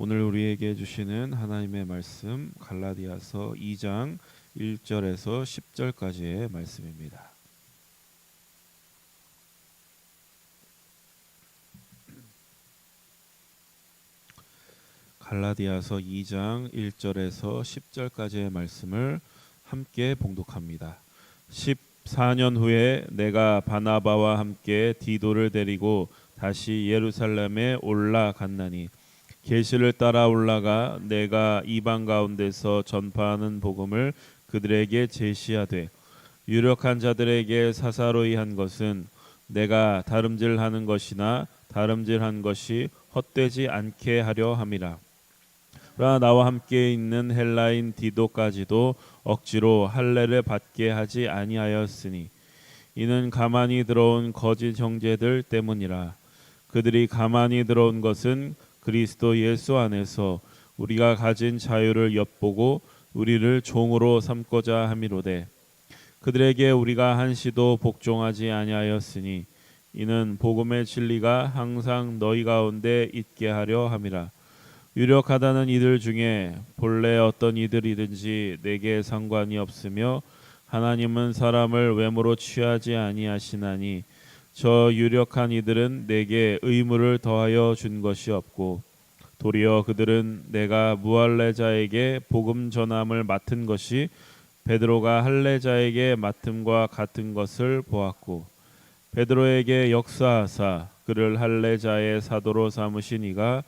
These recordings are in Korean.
오늘 우리에게 주시는 하나님의 말씀 갈라디아서 2장 1절에서 10절까지의 말씀입니다. 갈라디아서 2장 1절에서 10절까지의 말씀을 함께 봉독합니다. 14년 후에 내가 바나바와 함께 디도를 데리고 다시 예루살렘에 올라갔나니 계시를 따라 올라가 내가 이방 가운데서 전파하는 복음을 그들에게 제시하되 유력한 자들에게 사사로이 한 것은 내가 다름질하는 것이나 다름질한 것이 헛되지 않게 하려 함이라. 그러나 나와 함께 있는 헬라인 디도까지도 억지로 할례를 받게 하지 아니하였으니 이는 가만히 들어온 거짓 형제들 때문이라. 그들이 가만히 들어온 것은 그리스도 예수 안에서 우리가 가진 자유를 엿보고 우리를 종으로 삼고자 함이로되 그들에게 우리가 한시도 복종하지 아니하였으니 이는 복음의 진리가 항상 너희 가운데 있게 하려 함이라. 유력하다는 이들 중에 본래 어떤 이들이든지 내게 상관이 없으며 하나님은 사람을 외모로 취하지 아니하시나니 저 유력한 이들은 내게 의무를 더하여 준 것이 없고 도리어 그들은 내가 무할례자에게 복음 전함을 맡은 것이 베드로가 할례자에게 맡음과 같은 것을 보았고 베드로에게 역사하사 그를 할례자의 사도로 삼으신 이가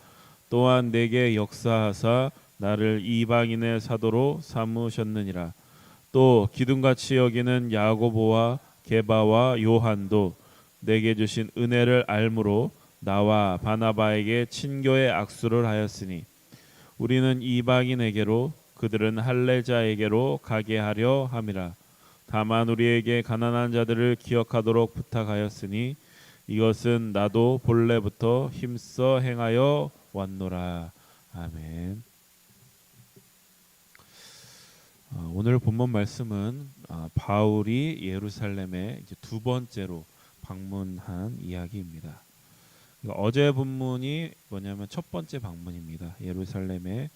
또한 내게 역사하사 나를 이방인의 사도로 삼으셨느니라. 또 기둥같이 여기는 야고보와 게바와 요한도 내게 주신 은혜를 알므로 나와 바나바에게 친교의 악수를 하였으니 우리는 이방인에게로 그들은 할례자에게로 가게 하려 함이라. 다만 우리에게 가난한 자들을 기억하도록 부탁하였으니 이것은 나도 본래부터 힘써 행하여 왔노라. 아멘. 오늘 본문 말씀은 바울이 예루살렘에 이제 두 번째로 방문한 이야기입니다. 어제 본문이 뭐냐면 첫 번째 방문입니다. 예루살렘에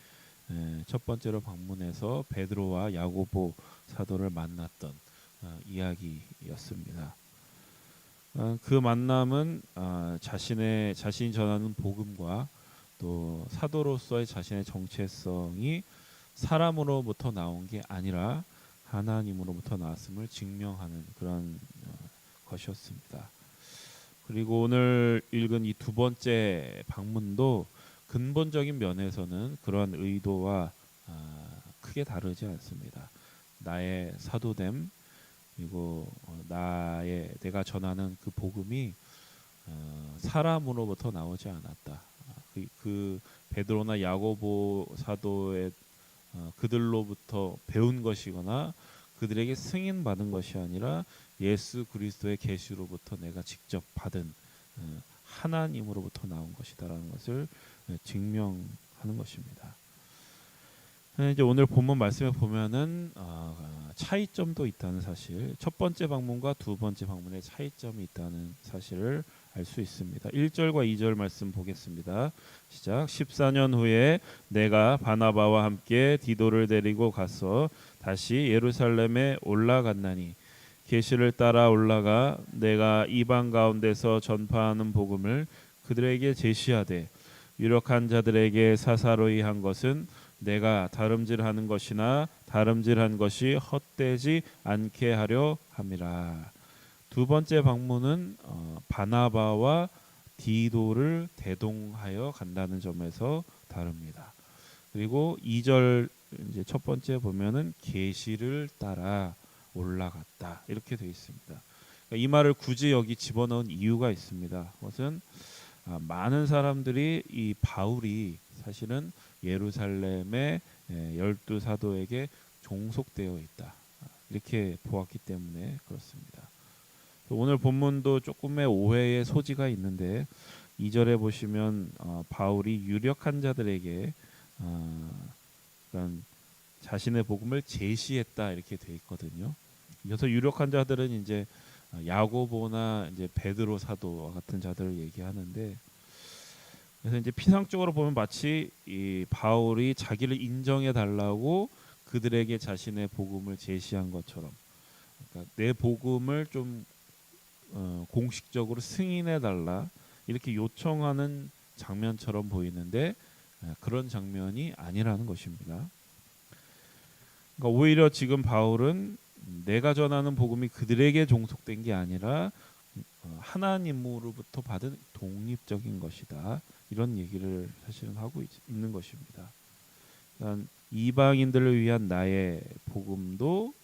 첫 번째로 방문해서 베드로와 야고보 사도를 만났던 이야기였습니다. 그 만남은 자신이 전하는 복음과 또 사도로서의 자신의 정체성이 사람으로부터 나온 게 아니라 하나님으로부터 나왔음을 증명하는 그런 것이었습니다. 그리고 오늘 읽은 이 두 번째 방문도 근본적인 면에서는 그러한 의도와 크게 다르지 않습니다. 나의 사도됨 그리고 내가 전하는 그 복음이 사람으로부터 나오지 않았다. 그 베드로나 야고보 사도의 그들로부터 배운 것이거나 그들에게 승인받은 것이 아니라 예수 그리스도의 계시로부터 내가 직접 받은 하나님으로부터 나온 것이다라는 것을 증명하는 것입니다. 이제 오늘 본문 말씀에 보면은 차이점도 있다는 사실, 첫 번째 방문과 두 번째 방문의 차이점이 있다는 사실을 알 수 있습니다. 1절과 2절 말씀 보겠습니다. 시작. 14년 후에 내가 바나바와 함께 디도를 데리고 가서 다시 예루살렘에 올라갔나니 계시를 따라 올라가 내가 이방 가운데서 전파하는 복음을 그들에게 제시하되 유력한 자들에게 사사로이 한 것은 내가 다름질하는 것이나 다름질한 것이 헛되지 않게 하려 함이라. 두 번째 방문은 바나바와 디도를 대동하여 간다는 점에서 다릅니다. 그리고 2절 이제 첫 번째 보면은 계시를 따라 올라갔다 이렇게 되어 있습니다. 그러니까 이 말을 굳이 여기 집어넣은 이유가 있습니다. 그것은 많은 사람들이 이 바울이 사실은 예루살렘의 12 사도에게 종속되어 있다 이렇게 보았기 때문에 그렇습니다. 오늘 본문도 조금의 오해의 소지가 있는데 2절에 보시면 바울이 유력한 자들에게 그러니까 자신의 복음을 제시했다 이렇게 돼 있거든요. 그래서 유력한 자들은 이제 야고보나 이제 베드로 사도와 같은 자들을 얘기하는데 그래서 이제 피상적으로 보면 마치 이 바울이 자기를 인정해 달라고 그들에게 자신의 복음을 제시한 것처럼, 그러니까 내 복음을 좀 공식적으로 승인해 달라 이렇게 요청하는 장면처럼 보이는데 그런 장면이 아니라는 것입니다. 그러니까 오히려 지금 바울은 내가 전하는 복음이 그들에게 종속된 게 아니라 하나님으로부터 받은 독립적인 것이다. 이런 얘기를 사실은 하고 있는 것입니다. 그러니까 이방인들을 위한 나의 복음도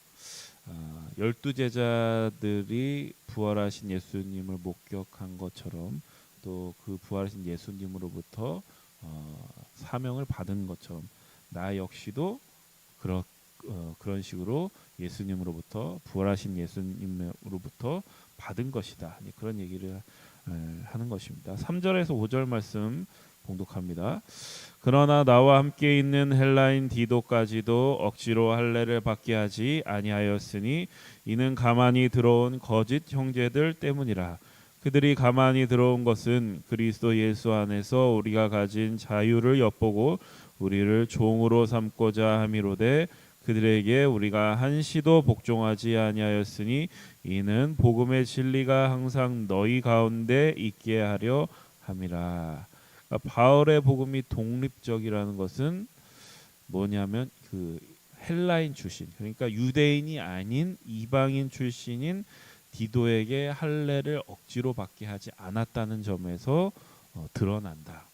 12제자들이 부활하신 예수님을 목격한 것처럼 또 그 부활하신 예수님으로부터 사명을 받은 것처럼 나 역시도 그런 식으로 예수님으로부터 부활하신 예수님으로부터 받은 것이다. 그런 얘기를 하는 것입니다. 3절에서 5절 말씀 봉독합니다. 그러나 나와 함께 있는 헬라인 디도까지도 억지로 할례를 받게 하지 아니하였으니 이는 가만히 들어온 거짓 형제들 때문이라. 그들이 가만히 들어온 것은 그리스도 예수 안에서 우리가 가진 자유를 엿보고 우리를 종으로 삼고자 함이로되 그들에게 우리가 한시도 복종하지 아니하였으니 이는 복음의 진리가 항상 너희 가운데 있게 하려 함이라. 그러니까 바울의 복음이 독립적이라는 것은 뭐냐면 그 헬라인 출신, 그러니까 유대인이 아닌 이방인 출신인 디도에게 할례를 억지로 받게 하지 않았다는 점에서 드러난다.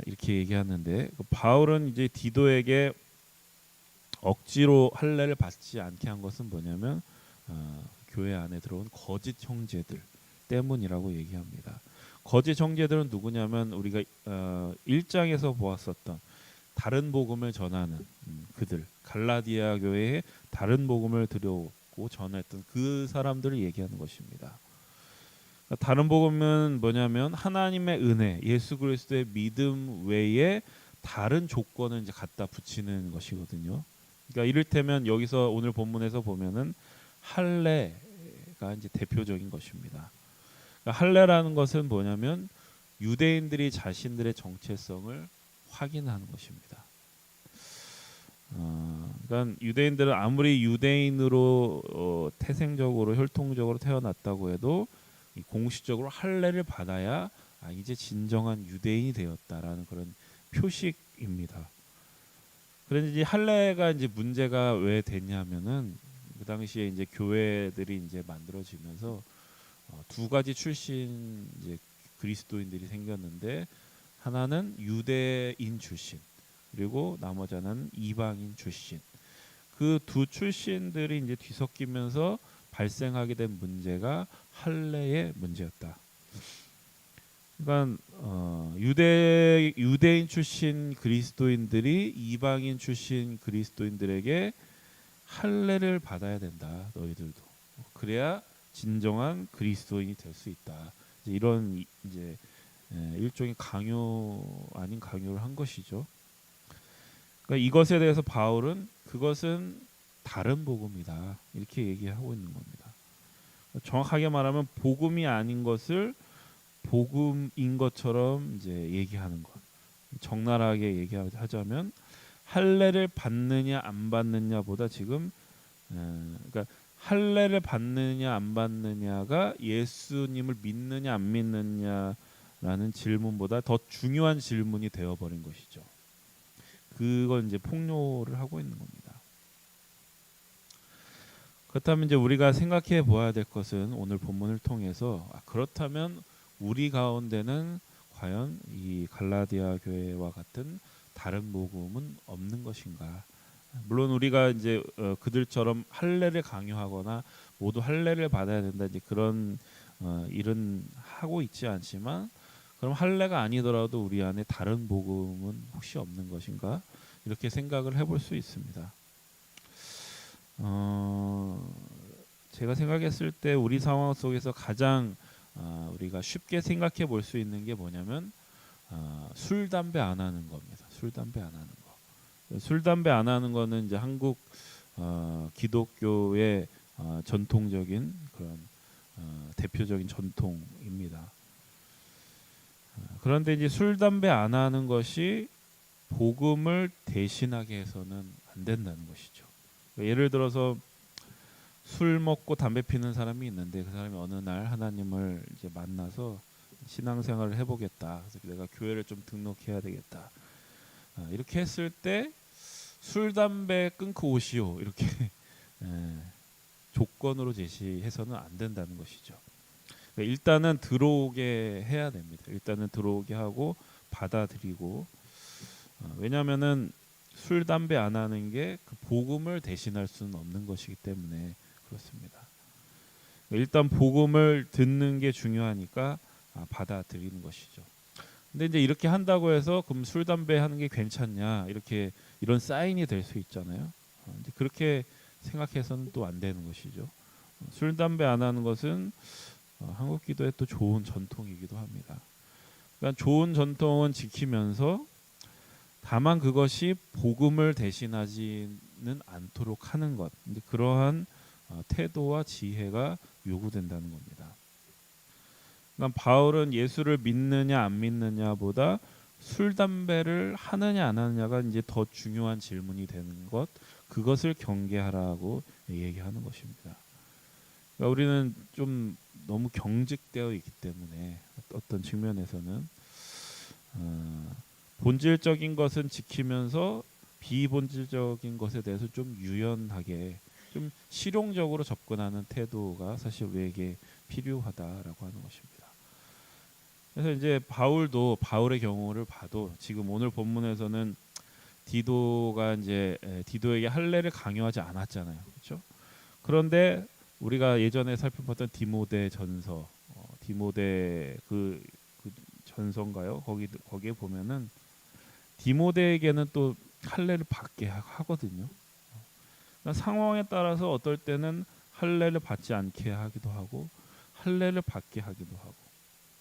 이렇게 얘기하는데 바울은 이제 디도에게 억지로 할례를 받지 않게 한 것은 뭐냐면 교회 안에 들어온 거짓 형제들 때문이라고 얘기합니다. 거짓 형제들은 누구냐면 우리가 1장에서 보았었던 다른 복음을 전하는 그들, 갈라디아 교회에 다른 복음을 들여오고 전했던 그 사람들을 얘기하는 것입니다. 다른 복음은 뭐냐면 하나님의 은혜, 예수 그리스도의 믿음 외에 다른 조건을 이제 갖다 붙이는 것이거든요. 그러니까 이를테면 여기서 오늘 본문에서 보면은 할례가 이제 대표적인 것입니다. 그러니까 할례라는 것은 뭐냐면 유대인들이 자신들의 정체성을 확인하는 것입니다. 그러니까 유대인들은 아무리 유대인으로 태생적으로 혈통적으로 태어났다고 해도 공식적으로 할례를 받아야 이제 진정한 유대인이 되었다라는 그런 표식입니다. 그런데 이제 할례가 이제 문제가 왜 됐냐면은 그 당시에 이제 교회들이 이제 만들어지면서 두 가지 출신 이제 그리스도인들이 생겼는데 하나는 유대인 출신 그리고 나머지 하나는 이방인 출신. 그 두 출신들이 이제 뒤섞이면서 발생하게 된 문제가 할례의 문제였다. 그러니까 유대인 출신 그리스도인들이 이방인 출신 그리스도인들에게 할례를 받아야 된다. 너희들도 그래야 진정한 그리스도인이 될 수 있다. 이런 이제 일종의 강요 아닌 강요를 한 것이죠. 그러니까 이것에 대해서 바울은 그것은 다른 복음이다 이렇게 얘기하고 있는 겁니다. 정확하게 말하면 복음이 아닌 것을 복음인 것처럼 이제 얘기하는 것. 적나라하게 얘기하자면 할례를 받느냐 안 받느냐보다 지금 그러니까 할례를 받느냐 안 받느냐가 예수님을 믿느냐 안 믿느냐라는 질문보다 더 중요한 질문이 되어버린 것이죠. 그건 이제 폭로를 하고 있는 겁니다. 그렇다면 이제 우리가 생각해 보아야 될 것은 오늘 본문을 통해서 그렇다면 우리 가운데는 과연 이 갈라디아 교회와 같은 다른 복음은 없는 것인가? 물론 우리가 이제 그들처럼 할례를 강요하거나 모두 할례를 받아야 된다 이제 그런 일은 하고 있지 않지만 그럼 할례가 아니더라도 우리 안에 다른 복음은 혹시 없는 것인가? 이렇게 생각을 해볼 수 있습니다. 제가 생각했을 때 우리 상황 속에서 가장 우리가 쉽게 생각해 볼 수 있는 게 뭐냐면 술, 담배 안 하는 겁니다. 술, 담배 안 하는 거. 술, 담배 안 하는 거는 이제 한국 기독교의 대표적인 전통입니다. 그런데 이제 술 담배 안 하는 것이 복음을 대신하게 해서는 안 된다는 것이죠. 예를 들어서 술 먹고 담배 피는 사람이 있는데 그 사람이 어느 날 하나님을 이제 만나서 신앙생활을 해보겠다. 그래서 내가 교회를 좀 등록해야 되겠다. 이렇게 했을 때 술 담배 끊고 오시오 이렇게 조건으로 제시해서는 안 된다는 것이죠. 일단은 들어오게 해야 됩니다. 일단은 들어오게 하고 받아들이고 왜냐하면은 술 담배 안 하는 게 그 복음을 대신할 수는 없는 것이기 때문에 그렇습니다. 일단 복음을 듣는 게 중요하니까 받아들이는 것이죠. 근데 이제 이렇게 한다고 해서 그럼 술 담배 하는 게 괜찮냐 이렇게 이런 사인이 될 수 있잖아요. 이제 그렇게 생각해서는 또 안 되는 것이죠. 술 담배 안 하는 것은 한국 기도의 또 좋은 전통이기도 합니다. 그러니까 좋은 전통은 지키면서 다만 그것이 복음을 대신하지는 않도록 하는 것. 이제 그러한 태도와 지혜가 요구된다는 겁니다. 그러니까 바울은 예수를 믿느냐 안 믿느냐보다 술 담배를 하느냐 안 하느냐가 이제 더 중요한 질문이 되는 것. 그것을 경계하라고 얘기하는 것입니다. 그러니까 우리는 좀 너무 경직되어 있기 때문에 어떤 측면에서는 본질적인 것은 지키면서 비본질적인 것에 대해서 좀 유연하게 좀 실용적으로 접근하는 태도가 사실 우리에게 필요하다라고 하는 것입니다. 그래서 이제 바울도 바울의 경우를 봐도 지금 오늘 본문에서는 디도가 이제 디도에게 할례를 강요하지 않았잖아요, 그렇죠? 그런데 우리가 예전에 살펴봤던 디모데 전서, 디모데 그 전서인가요? 거기에 보면은 디모데에게는 또 할례를 받게 하거든요. 그러니까 상황에 따라서 어떨 때는 할례를 받지 않게 하기도 하고 할례를 받게 하기도 하고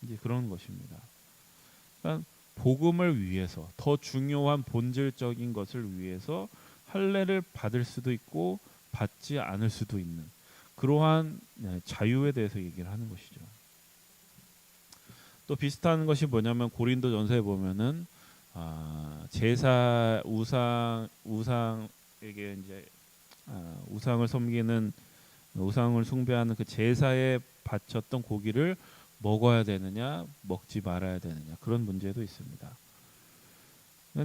이제 그런 것입니다. 그러니까 복음을 위해서 더 중요한 본질적인 것을 위해서 할례를 받을 수도 있고 받지 않을 수도 있는 그러한 자유에 대해서 얘기를 하는 것이죠. 또 비슷한 것이 뭐냐면 고린도전서에 보면은 제사 우상에게 이제 우상을 섬기는 우상을 숭배하는 그 제사에 바쳤던 고기를 먹어야 되느냐 먹지 말아야 되느냐 그런 문제도 있습니다.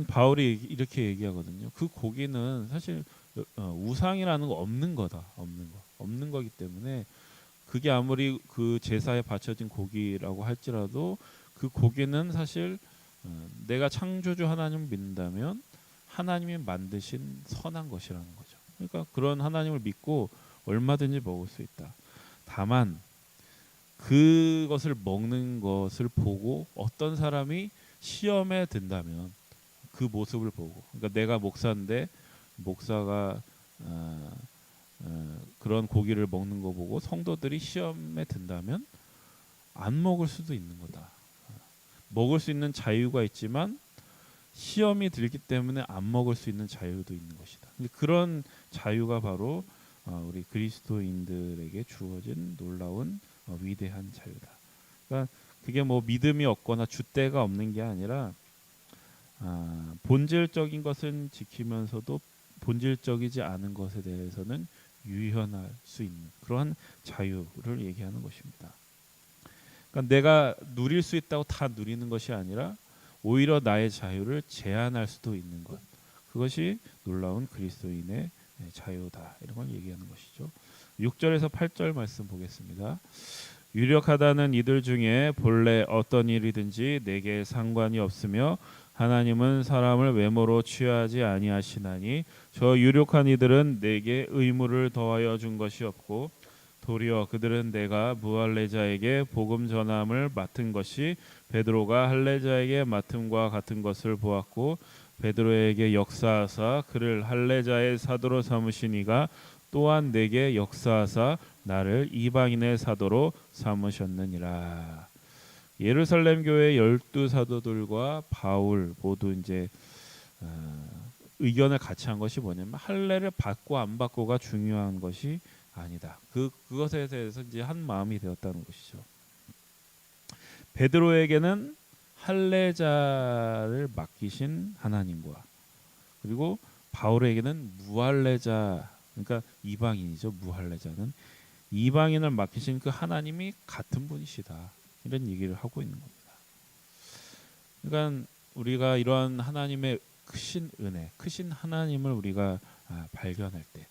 바울이 이렇게 얘기하거든요. 그 고기는 사실 우상이라는 거 없는 거다. 없는 거기 때문에 그게 아무리 그 제사에 바쳐진 고기라고 할지라도 그 고기는 사실 내가 창조주 하나님을 믿는다면 하나님이 만드신 선한 것이라는 거죠. 그러니까 그런 하나님을 믿고 얼마든지 먹을 수 있다. 다만 그것을 먹는 것을 보고 어떤 사람이 시험에 든다면 그 모습을 보고 그러니까 내가 목사인데 목사가 그런 고기를 먹는 거 보고 성도들이 시험에 든다면 안 먹을 수도 있는 거다. 먹을 수 있는 자유가 있지만 시험이 들기 때문에 안 먹을 수 있는 자유도 있는 것이다. 그런 자유가 바로 우리 그리스도인들에게 주어진 놀라운 위대한 자유다. 그러니까 그게 뭐 믿음이 없거나 줏대가 없는 게 아니라 본질적인 것은 지키면서도 본질적이지 않은 것에 대해서는 유연할 수 있는 그러한 자유를 얘기하는 것입니다. 그러니까 내가 누릴 수 있다고 다 누리는 것이 아니라 오히려 나의 자유를 제한할 수도 있는 것. 그것이 놀라운 그리스도인의 자유다. 이런 걸 얘기하는 것이죠. 6절에서 8절 말씀 보겠습니다. 유력하다는 이들 중에 본래 어떤 일이든지 내게 상관이 없으며 하나님은 사람을 외모로 취하지 아니하시나니 저 유력한 이들은 내게 의무를 더하여 준 것이 없고 도리어 그들은 내가 무할례자에게 복음 전함을 맡은 것이 베드로가 할례자에게 맡음과 같은 것을 보았고 베드로에게 역사하사 그를 할례자의 사도로 삼으시니가 또한 내게 역사하사 나를 이방인의 사도로 삼으셨느니라. 예루살렘 교회 12사도들과 바울 모두 이제 의견을 같이 한 것이 뭐냐면 할례를 받고 안 받고가 중요한 것이 아니다. 그것에 대해서 이제 한 마음이 되었다는 것이죠. 베드로에게는 할례자를 맡기신 하나님과, 그리고 바울에게는 무할례자, 그러니까 이방인이죠. 무할례자는 이방인을 맡기신 그 하나님이 같은 분이시다, 이런 얘기를 하고 있는 겁니다. 그러니까 우리가 이러한 하나님의 크신 은혜, 크신 하나님을 우리가 발견할 때,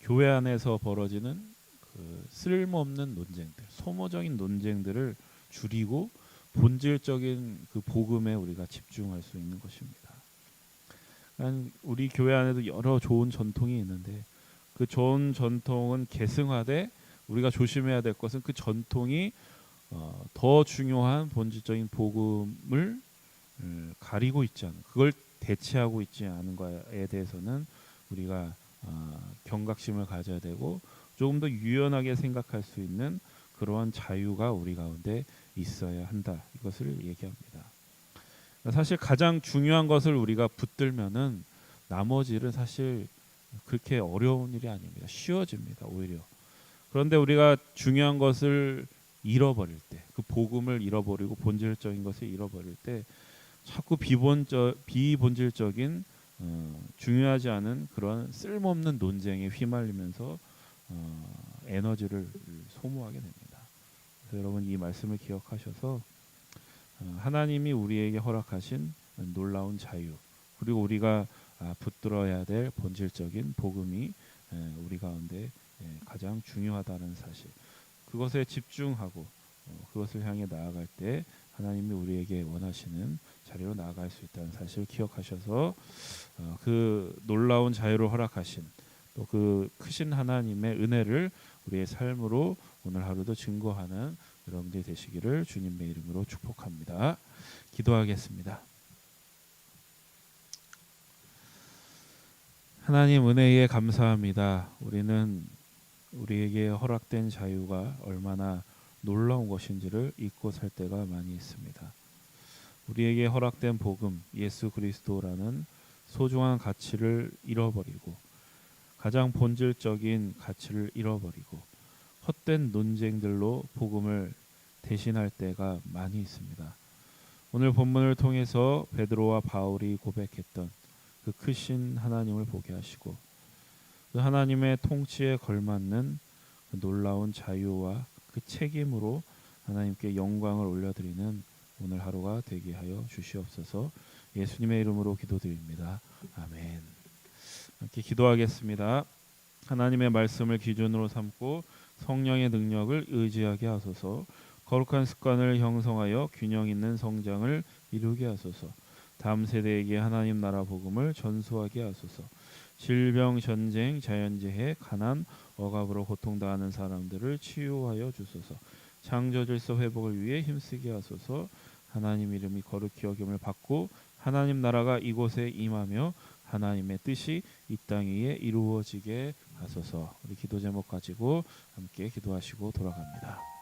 교회 안에서 벌어지는 그 쓸모없는 논쟁들, 소모적인 논쟁들을 줄이고 본질적인 그 복음에 우리가 집중할 수 있는 것입니다. 우리 교회 안에도 여러 좋은 전통이 있는데 그 좋은 전통은 계승화돼 우리가 조심해야 될 것은 그 전통이 더 중요한 본질적인 복음을 가리고 있지 않은, 그걸 대체하고 있지 않은 것에 대해서는 우리가 경각심을 가져야 되고 조금 더 유연하게 생각할 수 있는 그러한 자유가 우리 가운데 있어야 한다, 이것을 얘기합니다. 사실 가장 중요한 것을 우리가 붙들면은 나머지는 사실 그렇게 어려운 일이 아닙니다. 쉬워집니다, 오히려. 그런데 우리가 중요한 것을 잃어버릴 때, 그 복음을 잃어버리고 본질적인 것을 잃어버릴 때 자꾸 비본질적인 중요하지 않은 그런 쓸모없는 논쟁에 휘말리면서 에너지를 소모하게 됩니다. 그래서 여러분 이 말씀을 기억하셔서 하나님이 우리에게 허락하신 놀라운 자유, 그리고 우리가 붙들어야 될 본질적인 복음이 우리 가운데 가장 중요하다는 사실, 그것에 집중하고 그것을 향해 나아갈 때 하나님이 우리에게 원하시는 자리로 나아갈 수 있다는 사실을 기억하셔서 그 놀라운 자유를 허락하신 또 그 크신 하나님의 은혜를 우리의 삶으로 오늘 하루도 증거하는 여러분들이 되시기를 주님의 이름으로 축복합니다. 기도하겠습니다. 하나님 은혜에 감사합니다. 우리는 우리에게 허락된 자유가 얼마나 놀라운 것인지를 잊고 살 때가 많이 있습니다. 우리에게 허락된 복음 예수 그리스도라는 소중한 가치를 잃어버리고 가장 본질적인 가치를 잃어버리고 헛된 논쟁들로 복음을 대신할 때가 많이 있습니다. 오늘 본문을 통해서 베드로와 바울이 고백했던 그 크신 하나님을 보게 하시고 그 하나님의 통치에 걸맞는 그 놀라운 자유와 그 책임으로 하나님께 영광을 올려드리는 오늘 하루가 되게 하여 주시옵소서. 예수님의 이름으로 기도드립니다. 아멘. 이렇게 기도하겠습니다. 하나님의 말씀을 기준으로 삼고 성령의 능력을 의지하게 하소서. 거룩한 습관을 형성하여 균형 있는 성장을 이루게 하소서. 다음 세대에게 하나님 나라 복음을 전수하게 하소서. 질병, 전쟁, 자연재해, 가난, 억압으로 고통당하는 사람들을 치유하여 주소서. 창조 질서 회복을 위해 힘쓰게 하소서. 하나님 이름이 거룩히 여김을 받고 하나님 나라가 이곳에 임하며 하나님의 뜻이 이 땅 위에 이루어지게 하소서. 우리 기도 제목 가지고 함께 기도하시고 돌아갑니다.